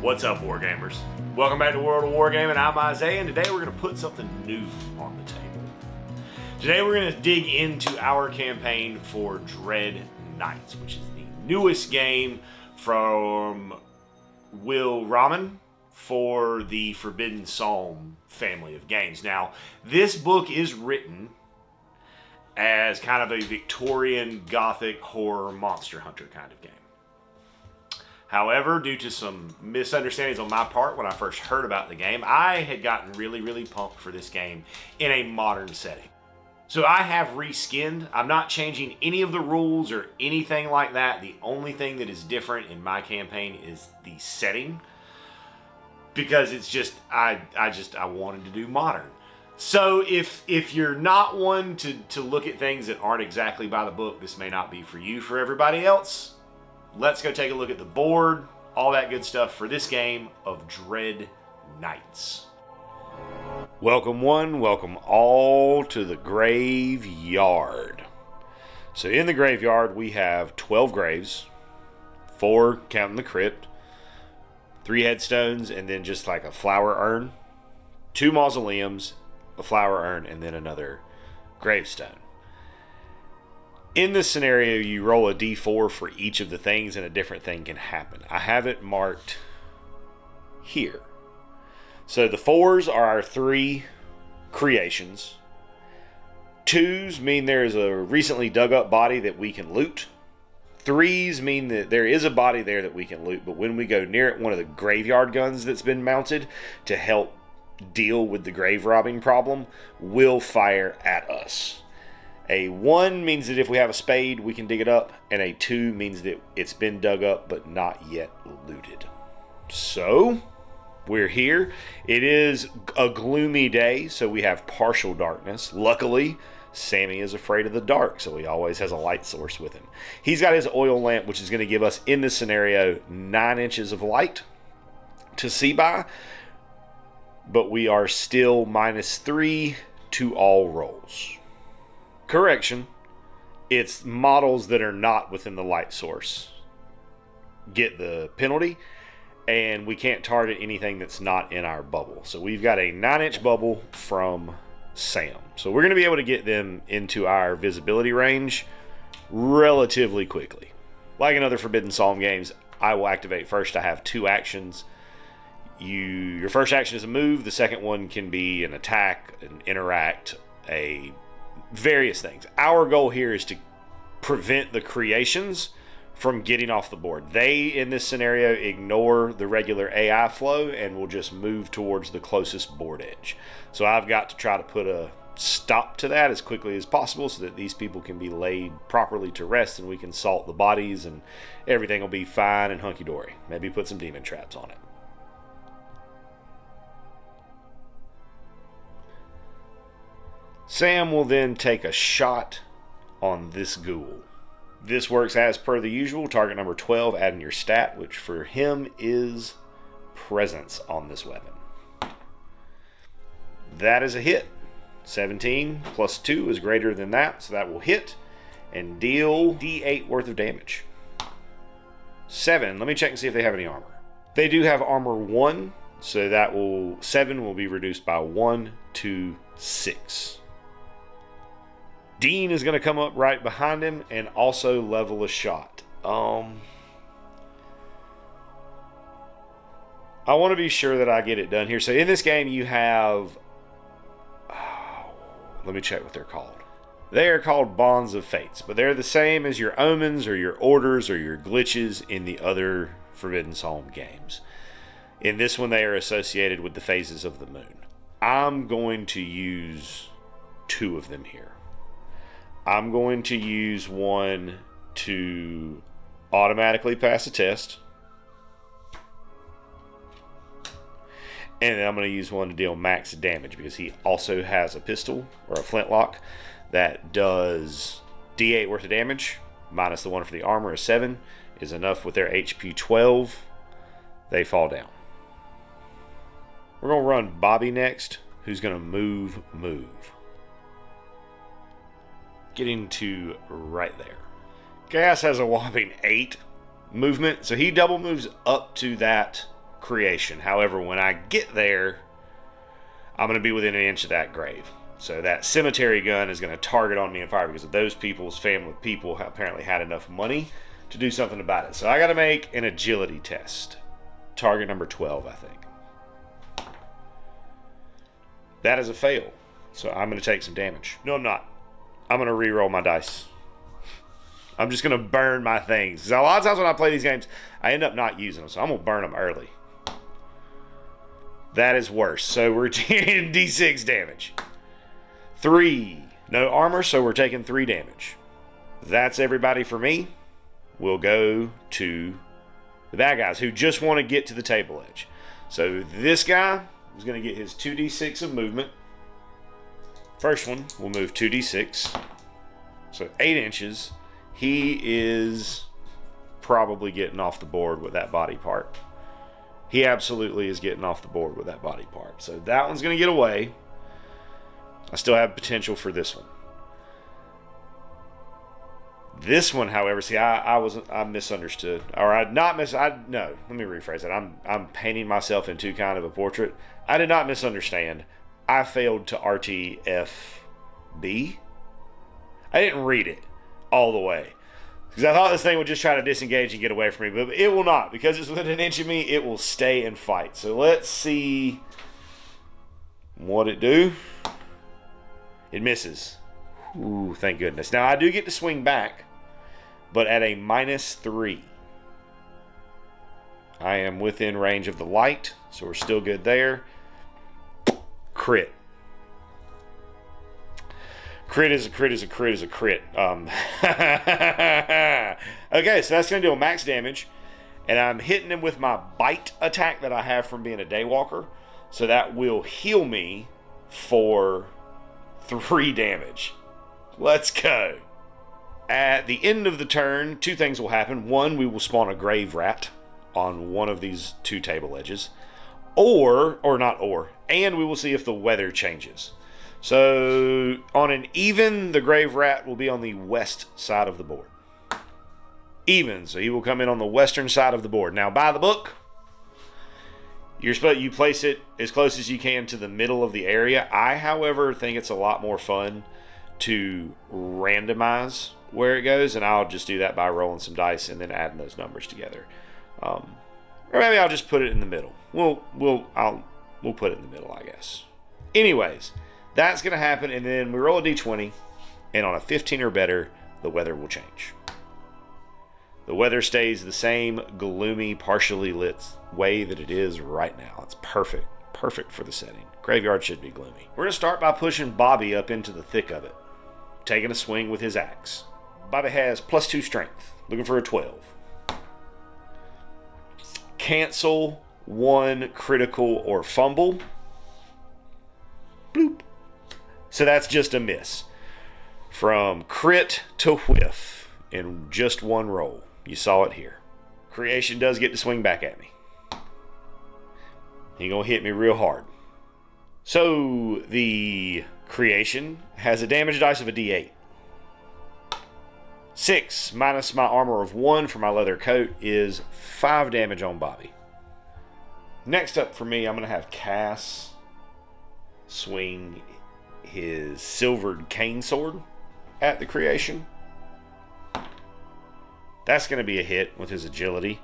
What's up, Wargamers? Welcome back to World of Wargaming. I'm Isaiah, and today we're going to put something new on the table. Today we're going to dig into our campaign for Dread Knights, which is the newest game from Will Rahman for the Forbidden Psalm family of games. Now, this book is written as kind of a Victorian Gothic horror monster hunter kind of game. However, due to some misunderstandings on my part when I first heard about the game, I had gotten really pumped for this game in a modern setting. So I have reskinned. I'm not changing any of the rules or anything like that. The only thing that is different in my campaign is the setting, because it's just I wanted to do modern. So if you're not one to look at things that aren't exactly by the book, this may not be for you. For everybody else, let's go take a look at the board, all that good stuff for this game of Dread Knights. Welcome one, welcome all to the graveyard. So in the graveyard we have 12 graves, 4 counting the crypt, 3 headstones, and then just like a flower urn, 2 mausoleums, a flower urn, and then another gravestone. In this scenario, you roll a d4 for each of the things, and a different thing can happen. I have it marked here. So the 4s are our 3 creations. 2s mean there is a recently dug up body that we can loot. 3s mean that there is a body there that we can loot, but when we go near it, one of the graveyard guns that's been mounted to help deal with the grave robbing problem will fire at us. A 1 means that if we have a spade, we can dig it up, and a 2 means that it's been dug up but not yet looted. So, we're here. It is a gloomy day, so we have partial darkness. Luckily, Sammy is afraid of the dark, so he always has a light source with him. He's got his oil lamp, which is going to give us, in this scenario, 9 inches of light to see by, but we are still -3 to all rolls. Correction, it's models that are not within the light source get the penalty, and we can't target anything that's not in our bubble. So we've got a 9-inch bubble from Sam. So we're going to be able to get them into our visibility range relatively quickly. Like in other Forbidden Psalm games, I will activate first. I have 2 actions. Your first action is a move. The second one can be an attack, an interact, various things. Our goal here is to prevent the creations from getting off the board. They, in this scenario, ignore the regular AI flow and will just move towards the closest board edge. So I've got to try to put a stop to that as quickly as possible so that these people can be laid properly to rest and we can salt the bodies and everything will be fine and hunky-dory. Maybe put some demon traps on it. Sam will then take a shot on this ghoul. This works as per the usual. Target number 12, add in your stat, which for him is presence on this weapon. That is a hit. 17 plus 2 is greater than that, so that will hit and deal D8 worth of damage. 7, let me check and see if they have any armor. They do have armor 1, so 7 will be reduced by 1 to 6. Dean is going to come up right behind him and also level a shot. I want to be sure that I get it done here. So in this game you have... let me check what they're called. They are called Bonds of Fates, but they're the same as your omens or your orders or your glitches in the other Forbidden Psalm games. In this one they are associated with the phases of the moon. I'm going to use 2 of them here. I'm going to use one to automatically pass a test. And then I'm going to use one to deal max damage because he also has a pistol or a flintlock that does D8 worth of damage minus the 1 for the armor is 7 is enough. With their HP 12, they fall down. We're going to run Bobby next, who's going to move. Getting to right there. Gas has a whopping 8 movement, so he double moves up to that creation. However, when I get there, I'm going to be within an inch of that grave. So that cemetery gun is going to target on me and fire because of those people's family people apparently had enough money to do something about it. So I got to make an agility test. Target number 12, I think. That is a fail. So I'm going to take some damage. No, I'm not. I'm going to re-roll my dice. I'm just going to burn my things. Because a lot of times when I play these games, I end up not using them. So I'm going to burn them early. That is worse. So we're taking D6 damage. 3. No armor, so we're taking 3 damage. That's everybody for me. We'll go to the bad guys who just want to get to the table edge. So this guy is going to get his 2d6 of movement. First one will move 2d6. So 8 inches. He is probably getting off the board with that body part. He absolutely is getting off the board with that body part. So that one's going to get away. I still have potential for this one. This one, however, see, I misunderstood, or no, let me rephrase that. I'm painting myself in too kind of a portrait. I did not misunderstand. I failed to RTFB. I didn't read it all the way because I thought this thing would just try to disengage and get away from me, but it will not because it's within an inch of me. It will stay and fight. So let's see what it do. It misses. Ooh, thank goodness. Now, I do get to swing back, but at a -3. I am within range of the light, so we're still good there. Crit. Crit is a crit is a crit is a crit. Okay, so that's going to do a max damage, and I'm hitting him with my bite attack that I have from being a daywalker, so that will heal me for 3 damage. Let's go. At the end of the turn, 2 things will happen. 1, we will spawn a grave rat on one of these 2 table edges. And we will see if the weather changes. So, on an even, the grave rat will be on the west side of the board. Even, so he will come in on the western side of the board. Now, by the book, you place it as close as you can to the middle of the area. I, however, think it's a lot more fun to randomize where it goes, and I'll just do that by rolling some dice and then adding those numbers together. Or maybe I'll just put it in the middle. We'll put it in the middle, I guess. Anyways, that's going to happen, and then we roll a d20, and on a 15 or better, the weather will change. The weather stays the same gloomy, partially lit way that it is right now. It's perfect. Perfect for the setting. Graveyard should be gloomy. We're going to start by pushing Bobby up into the thick of it, taking a swing with his axe. Bobby has +2 strength, looking for a 12. Cancel 1 critical or fumble. Bloop. So that's just a miss. From crit to whiff in just 1 roll. You saw it here. Creation does get to swing back at me. He gonna hit me real hard. So the creation has a damage dice of a d8. 6 minus my armor of 1 for my leather coat is 5 damage on Bobby. Next up for me, I'm gonna have Cass swing his silvered cane sword at the creation. That's going to be a hit with his agility.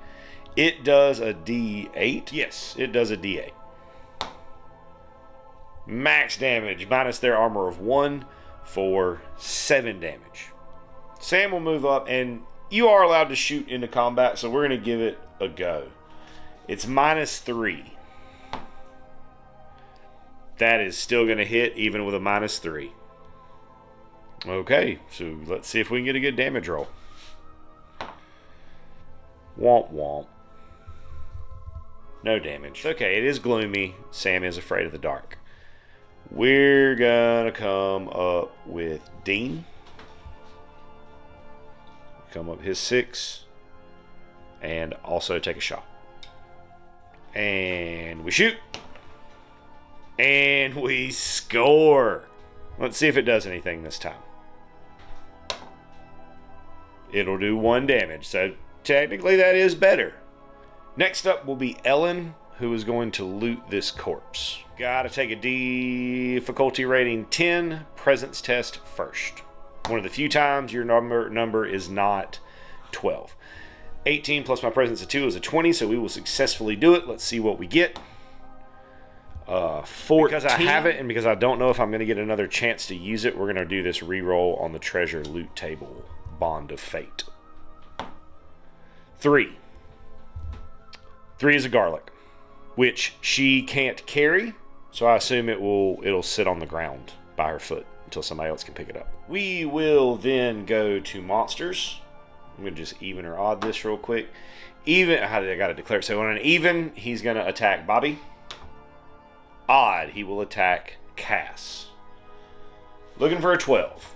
It does a d8. Yes, it does a d8. Max damage minus their armor of 1 for 7 damage. Sam will move up, and you are allowed to shoot into combat, so we're going to give it a go. It's -3. That is still going to hit even with a -3. Okay, so let's see if we can get a good damage roll. Womp womp. No damage. Okay, it is gloomy. Sam is afraid of the dark. We're gonna come up with Dean. Come up his 6. And also take a shot. And we shoot. And we score. Let's see if it does anything this time. It'll do 1 damage, so technically that is better. Next up will be Ellen, who is going to loot this corpse. Gotta take a difficulty rating 10 presence test first. One of the few times your number is not 12. 18 plus my presence of 2 is a 20, so we will successfully do it. Let's see what we get. 14. Because I have it and because I don't know if I'm going to get another chance to use it, we're going to do this reroll on the treasure loot table. Bond of Fate. 3. 3 is a garlic, which she can't carry, so I assume it'll sit on the ground by her foot until somebody else can pick it up. We will then go to monsters. I'm going to just even or odd this real quick. Even, I got to declare it. So on an even, he's going to attack Bobby. Odd, he will attack Cass. Looking for a 12.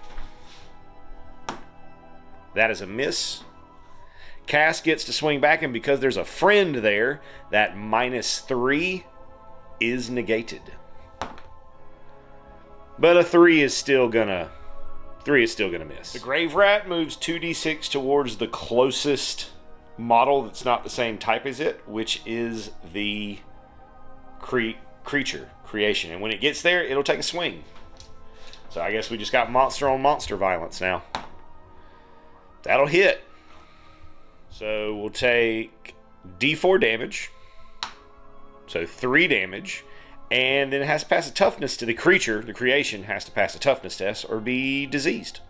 That is a miss. Cass gets to swing back, and because there's a friend there, that -3 is negated. But a 3 is still gonna miss. The Grave Rat moves 2d6 towards the closest model that's not the same type as it, which is the creation. And when it gets there, it'll take a swing. So I guess we just got monster on monster violence now. That'll hit. So we'll take D4 damage. So 3 damage. And then it has to pass a toughness to the creature. The creation has to pass a toughness test or be diseased.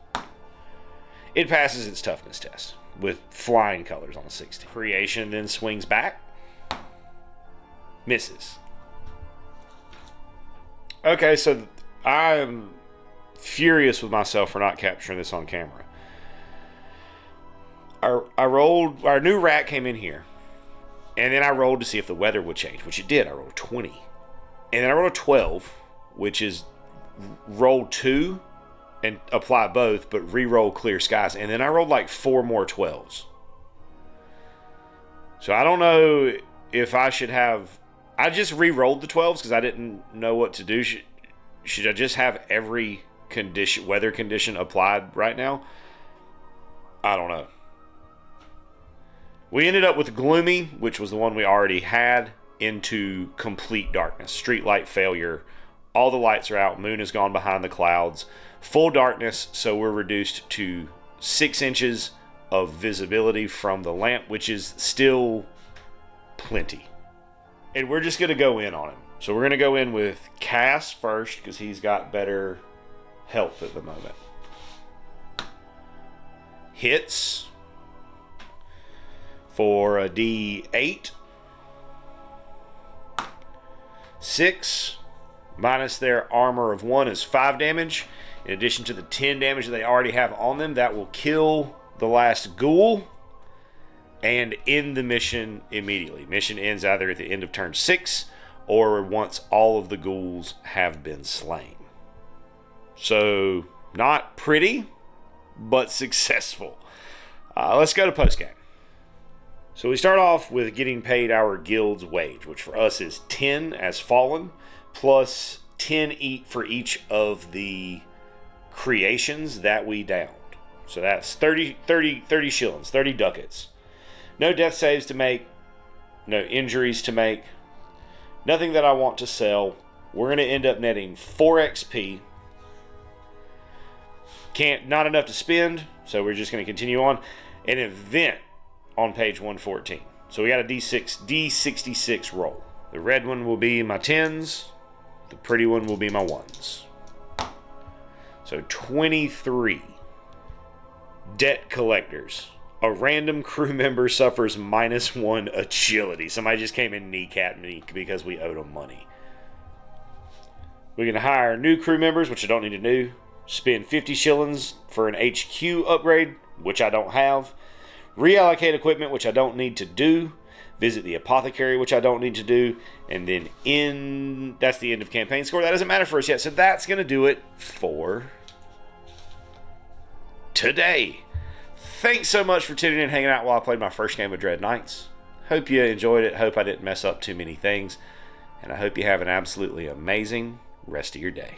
It passes its toughness test with flying colors on a 60. Creation then swings back. Misses. Okay, so I'm furious with myself for not capturing this on camera. I rolled, our new rat came in here, and then I rolled to see if the weather would change, which it did. I rolled a 20. And then I rolled a 12, which is roll 2 and apply both, but re-roll clear skies. And then I rolled like 4 more 12s. So I don't know if I should have... I just re-rolled the 12s because I didn't know what to do. Should I just have every weather condition applied right now? I don't know. We ended up with gloomy, which was the one we already had, into complete darkness. Street light failure. All the lights are out. Moon has gone behind the clouds. Full darkness, so we're reduced to 6 inches of visibility from the lamp, which is still plenty. And we're just going to go in on him. So we're going to go in with Cass first, because he's got better health at the moment. Hits for a D8. 6 minus their armor of 1 is 5 damage. In addition to the 10 damage that they already have on them, that will kill the last ghoul and end the mission immediately. Mission ends either at the end of turn 6 or once all of the ghouls have been slain. So, not pretty, but successful. Let's go to postgame. So we start off with getting paid our guild's wage, which for us is 10 as fallen, plus 10 for each of the creations that we downed. So that's 30 shillings, 30 ducats. No death saves to make, no injuries to make, nothing that I want to sell. We're going to end up netting 4 XP. Not enough to spend, so we're just going to continue on. An event on page 114. So we got a D66 roll. The red one will be my 10s. The pretty one will be my 1s. So 23. Debt collectors. A random crew member suffers -1 agility. Somebody just came and kneecapped me because we owed them money. We can hire new crew members, which I don't need to do. Spend 50 shillings for an HQ upgrade, which I don't have. Reallocate equipment, which I don't need to do. Visit the apothecary, which I don't need to do. And then that's the end of campaign score. That doesn't matter for us yet. So that's going to do it for today. Thanks so much for tuning in and hanging out while I played my first game of Dread Knights. Hope you enjoyed it. Hope I didn't mess up too many things. And I hope you have an absolutely amazing rest of your day.